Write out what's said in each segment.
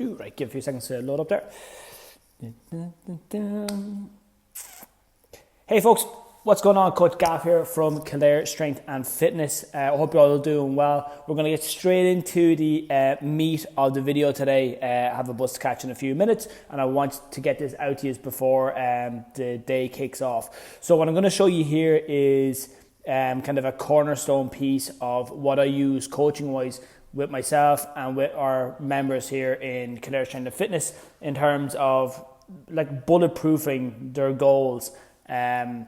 Right, give a few seconds to load up there. Hey folks, what's going on? Coach Gaff here from Kildare Strength and Fitness. I hope you're all doing well. We're going to get straight into the meat of the video today. I have a bus to catch in a few minutes and I want to get this out to you before the day kicks off. So what I'm going to show you here is kind of a cornerstone piece of what I use coaching wise with myself and with our members here in Kildare Strength and Fitness in terms of like bulletproofing their goals. And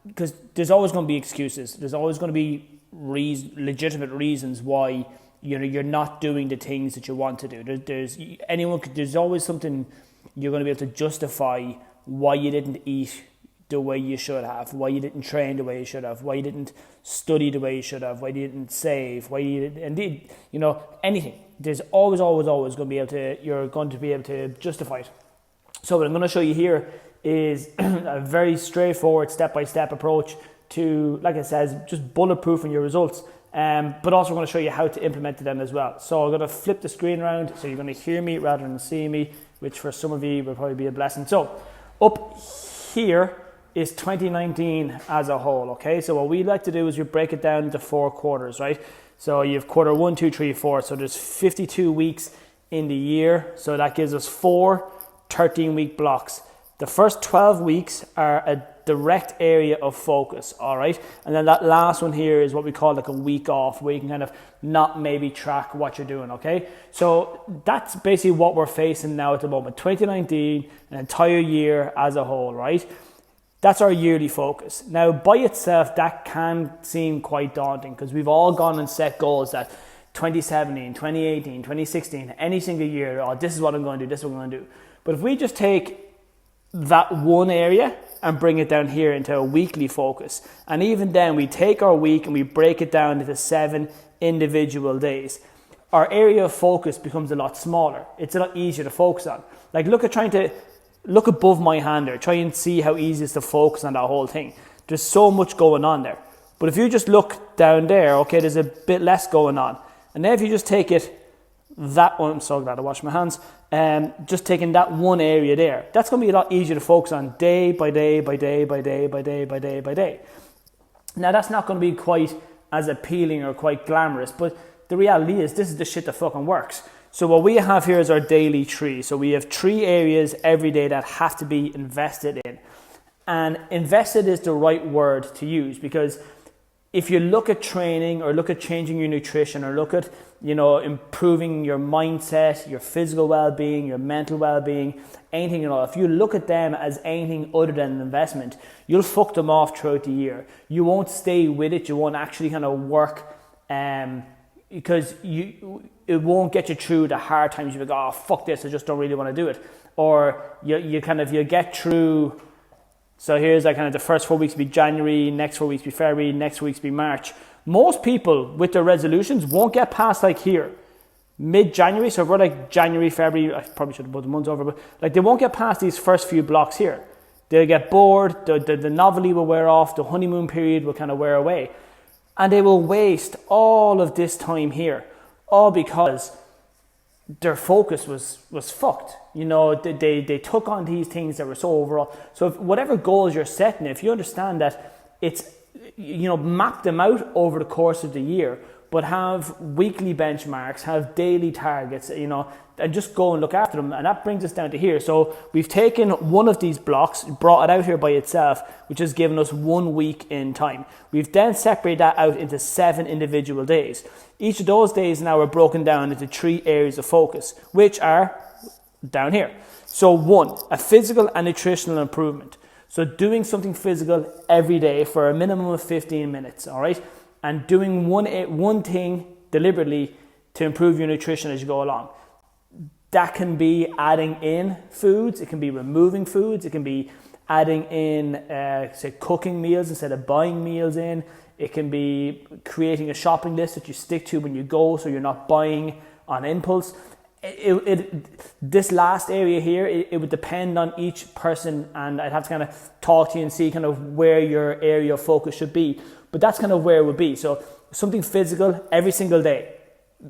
because there's always going to be excuses, there's always going to be legitimate reasons why you're not doing the things that you want to do. There's always something you're going to be able to justify why you didn't eat the way you should have, why you didn't train the way you should have, why you didn't study the way you should have, why you didn't save, why you didn't, indeed, anything. There's always going to be able to, you're going to be able to justify it. So what I'm going to show you here is a very straightforward step-by-step approach to, like I said, just bulletproofing your results. But also I'm going to show you how to implement them as well. So I'm going to flip the screen around so you're going to hear me rather than see me, which for some of you will probably be a blessing. So up here is 2019 as a whole, okay? So what we like to do is we break it down into 4 quarters, right? So you have quarter 1, 2, 3, 4. So there's 52 weeks in the year. So that gives us 4 13-week blocks. The first 12 weeks are a direct area of focus, all right? And then that last one here is what we call like a week off, where you can kind of not maybe track what you're doing, okay? So that's basically what we're facing now at the moment. 2019, an entire year as a whole, right? That's our yearly focus. Now, by itself, that can seem quite daunting because we've all gone and set goals that 2017, 2018, 2016, any single year, this is what I'm going to do, this is what I'm going to do. But if we just take that one area and bring it down here into a weekly focus, and even then we take our week and we break it down into 7 individual days, our area of focus becomes a lot smaller. It's a lot easier to focus on. Like look above my hand there, try and see how easy it is to focus on that whole thing. There's so much going on there. But if you just look down there, okay, there's a bit less going on. And then if you just take it, that one, I'm so glad I washed my hands, just taking that one area there, that's going to be a lot easier to focus on day by day by day by day by day by day by day. Now that's not going to be quite as appealing or quite glamorous, but the reality is this is the shit that fucking works. So what we have here is our daily tree. So we have 3 areas every day that have to be invested in. And invested is the right word to use, because if you look at training or look at changing your nutrition or look at, improving your mindset, your physical well-being, your mental well-being, anything at all, if you look at them as anything other than an investment, you'll fuck them off throughout the year. You won't stay with it. You won't actually kind of work because it won't get you through the hard times. You go, oh, fuck this, I just don't really want to do it. Or you get through. So here's like kind of the first 4 weeks be January, next 4 weeks be February, next 4 weeks be March. Most people with their resolutions won't get past like here, mid-January. So if we're like January, February, I probably should have put the months over, but like they won't get past these first few blocks here. They'll get bored, the novelty will wear off, the honeymoon period will kind of wear away. And they will waste all of this time here, all because their focus was fucked. They took on these things that were so overall. So if whatever goals you're setting, if you understand that it's, map them out over the course of the year, but have weekly benchmarks, have daily targets, and just go and look after them. And that brings us down to here. So we've taken one of these blocks, brought it out here by itself, which has given us 1 week in time. We've then separated that out into 7 individual days. Each of those days now are broken down into 3 areas of focus, which are down here. So 1, a physical and nutritional improvement. So doing something physical every day for a minimum of 15 minutes, all right? And doing one thing deliberately to improve your nutrition as you go along. That can be adding in foods, it can be removing foods, it can be adding in, say, cooking meals instead of buying meals in. It can be creating a shopping list that you stick to when you go so you're not buying on impulse. This last area here, it would depend on each person, and I'd have to kind of talk to you and see kind of where your area of focus should be. But that's kind of where it would be. So something physical every single day.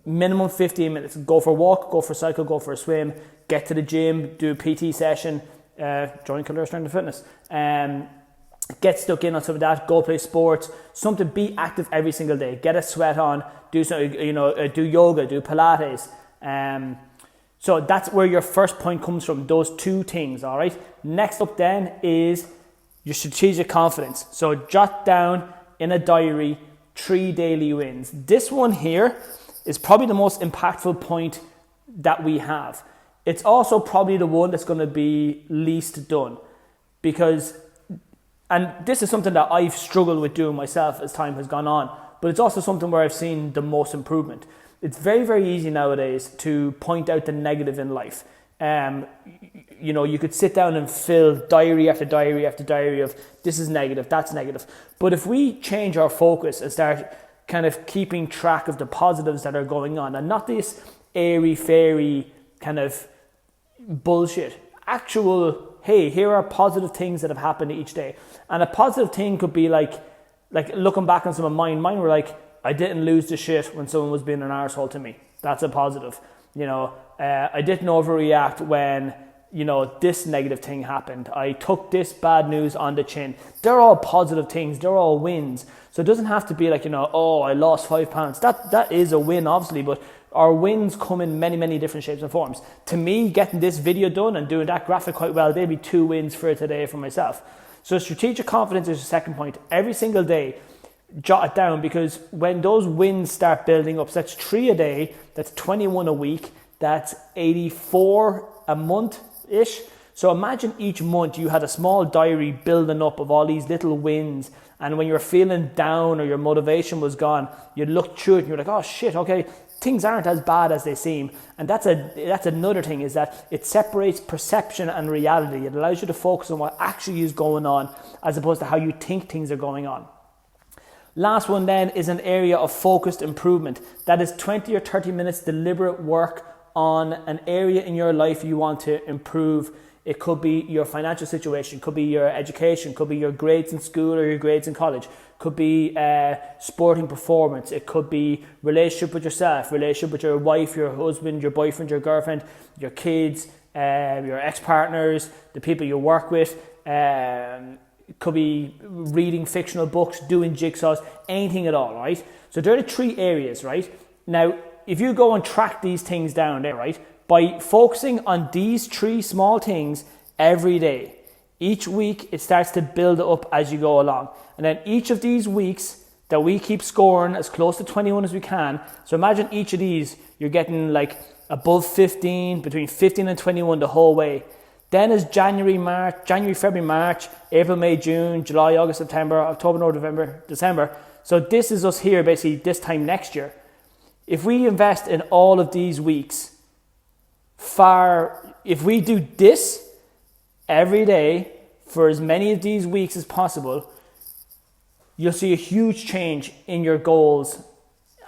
minimum 15 minutes. Go for a walk, go for a cycle, go for a swim, get to the gym, do a PT session, join Kildare Strength and Fitness. Get stuck in on some of that, go play sports, something, be active every single day, get a sweat on, do something, do yoga, do Pilates. So that's where your first point comes from, those two things, all right? Next up then is your strategic confidence. So jot down in a diary 3 daily wins. This one here is probably the most impactful point that we have. It's also probably the one that's going to be least done, because, and this is something that I've struggled with doing myself as time has gone on, but it's also something where I've seen the most improvement. It's very, very easy nowadays to point out the negative in life. You could sit down and fill diary after diary after diary of this is negative, that's negative. But if we change our focus and start kind of keeping track of the positives that are going on, and not this airy-fairy kind of bullshit, actual, hey, here are positive things that have happened each day. And a positive thing could be like looking back on some of mine were like, I didn't lose the shit when someone was being an arsehole to me. That's a positive. I didn't overreact when, this negative thing happened. I took this bad news on the chin. They're all positive things. They're all wins. So it doesn't have to be like, I lost 5 pounds. That is a win, obviously, but our wins come in many, many different shapes and forms. To me, getting this video done and doing that graphic quite well, they'd be 2 wins for today for myself. So strategic confidence is the second point. Every single day, jot it down, because when those wins start building up, so that's 3 a day, that's 21 a week, that's 84 a month-ish. So imagine each month you had a small diary building up of all these little wins, and when you're feeling down or your motivation was gone, you'd look through it and you're like, oh shit, okay, things aren't as bad as they seem. And that's another thing, is that it separates perception and reality. It allows you to focus on what actually is going on as opposed to how you think things are going on. Last one then is an area of focused improvement. That is 20 or 30 minutes deliberate work on an area in your life you want to improve. It could be your financial situation, could be your education, could be your grades in school or your grades in college, could be sporting performance, it could be relationship with yourself, relationship with your wife, your husband, your boyfriend, your girlfriend, your kids, your ex-partners, the people you work with. It could be reading fictional books, doing jigsaws, anything at all, right? So there are the 3 areas, right? Now, if you go and track these things down there, right, by focusing on these 3 small things every day, each week it starts to build up as you go along. And then each of these weeks that we keep scoring as close to 21 as we can. So imagine each of these, you're getting like above 15, between 15 and 21 the whole way. Then is January, February, March, April, May, June, July, August, September, October, November, December. So this is us here basically this time next year. If we invest in all of these weeks, if we do this every day for as many of these weeks as possible, you'll see a huge change in your goals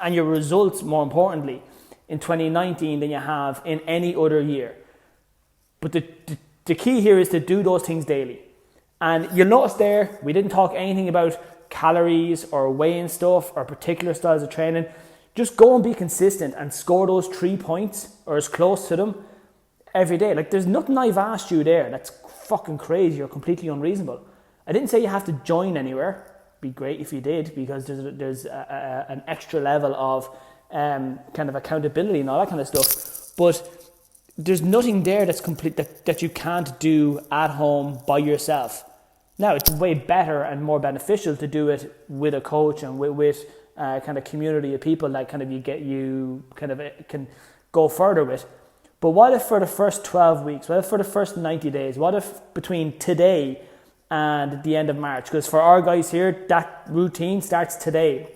and your results, more importantly, in 2019 than you have in any other year. But the key here is to do those things daily. And you'll notice there, we didn't talk anything about calories or weighing stuff or particular styles of training. Just go and be consistent and score those 3 points or as close to them every day. Like, there's nothing I've asked you there that's fucking crazy or completely unreasonable. I didn't say you have to join anywhere. Be great if you did, because there's an extra level of kind of accountability and all that kind of stuff. But there's nothing there that's complete that you can't do at home by yourself. Now, it's way better and more beneficial to do it with a coach and with kind of community of people that kind of you can go further with. But what if for the first 12 weeks, what if for the first 90 days, what if between today and the end of March? Because for our guys here, that routine starts today,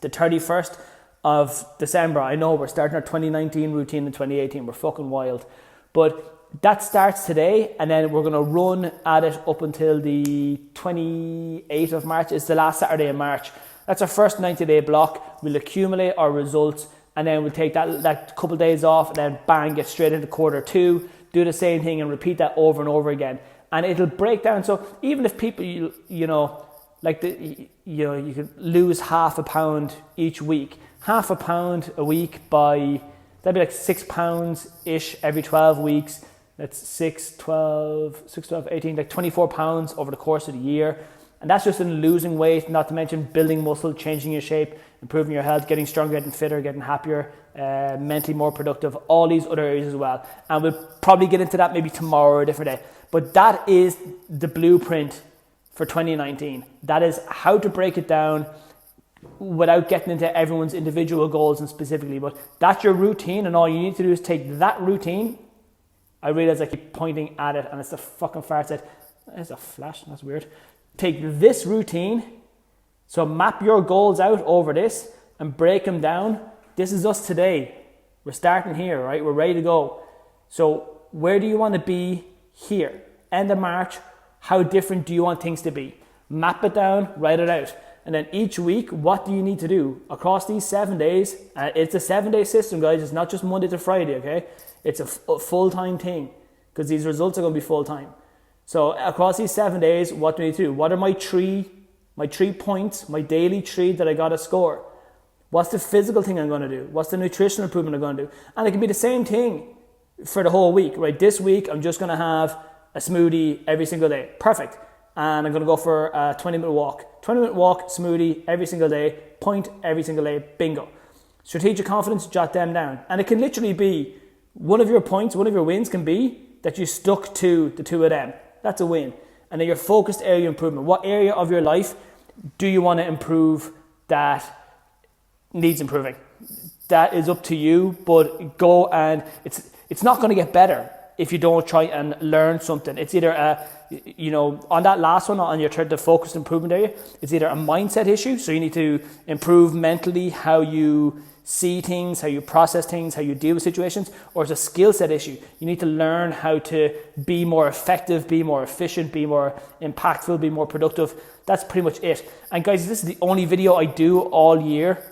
the 31st of December. I know we're starting our 2019 routine in 2018. We're fucking wild. But that starts today, and then we're going to run at it up until the 28th of March. It's the last Saturday in March. That's our first 90-day block. We'll accumulate our results, and then we'll take that couple of days off, and then bang, get straight into quarter 2, do the same thing and repeat that over and over again. And it'll break down. So even if people, you could lose 0.5 pound each week, half a pound a week by, that'd be like £6-ish every 12 weeks. That's 6, 12, 18, like 24 pounds over the course of the year. And that's just in losing weight, not to mention building muscle, changing your shape, improving your health, getting stronger, getting fitter, getting happier, mentally more productive, all these other areas as well. And we'll probably get into that maybe tomorrow or a different day. But that is the blueprint for 2019. That is how to break it down without getting into everyone's individual goals and specifically. But that's your routine, and all you need to do is take that routine. I realize I keep pointing at it and it's a fucking fart set. There's a flash, that's weird. Take this routine, so map your goals out over this and break them down. This is us today. We're starting here, right? We're ready to go. So where do you want to be here? End of March, how different do you want things to be? Map it down, write it out. And then each week, what do you need to do across these 7 days? It's a 7-day system, guys. It's not just Monday to Friday, okay? It's a full-time thing because these results are going to be full-time. So across these 7 days, what do I need to do? What are my three points, my daily 3 that I got to score? What's the physical thing I'm going to do? What's the nutritional improvement I'm going to do? And it can be the same thing for the whole week, right? This week, I'm just going to have a smoothie every single day. Perfect. And I'm going to go for a 20-minute walk. 20-minute walk, smoothie every single day, point every single day, bingo. Strategic confidence, jot them down. And it can literally be one of your points, one of your wins can be that you stuck to the 2 of them. That's a win. And then your focused area improvement. What area of your life do you want to improve that needs improving? That is up to you, but go, and it's not going to get better if you don't try and learn something. It's either on that last one, on the focused improvement area, it's either a mindset issue, so you need to improve mentally how you see things, how you process things, how you deal with situations, or it's a skill set issue. You need to learn how to be more effective, be more efficient, be more impactful, be more productive. That's pretty much it. And guys, this is the only video I do all year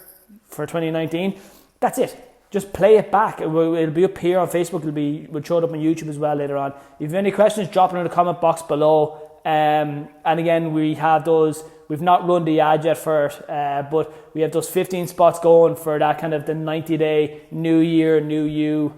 for 2019. That's it. Just play it back. It'll be up here on Facebook. We'll show it up on YouTube as well later on. If you have any questions, drop it in the comment box below. And again, we have those. We've not run the ad yet for it, but we have those 15 spots going for that kind of the 90-day new year, new you.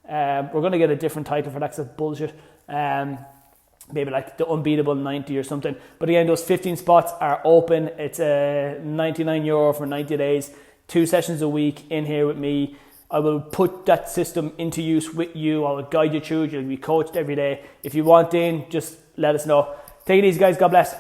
We're going to get a different title for that because it's bullshit. Maybe like the unbeatable 90 or something. But again, those 15 spots are open. It's €99 for 90 days. 2 sessions a week in here with me. I will put that system into use with you. I will guide you through it. You'll be coached every day. If you want in, just let us know. Take it easy, guys. God bless.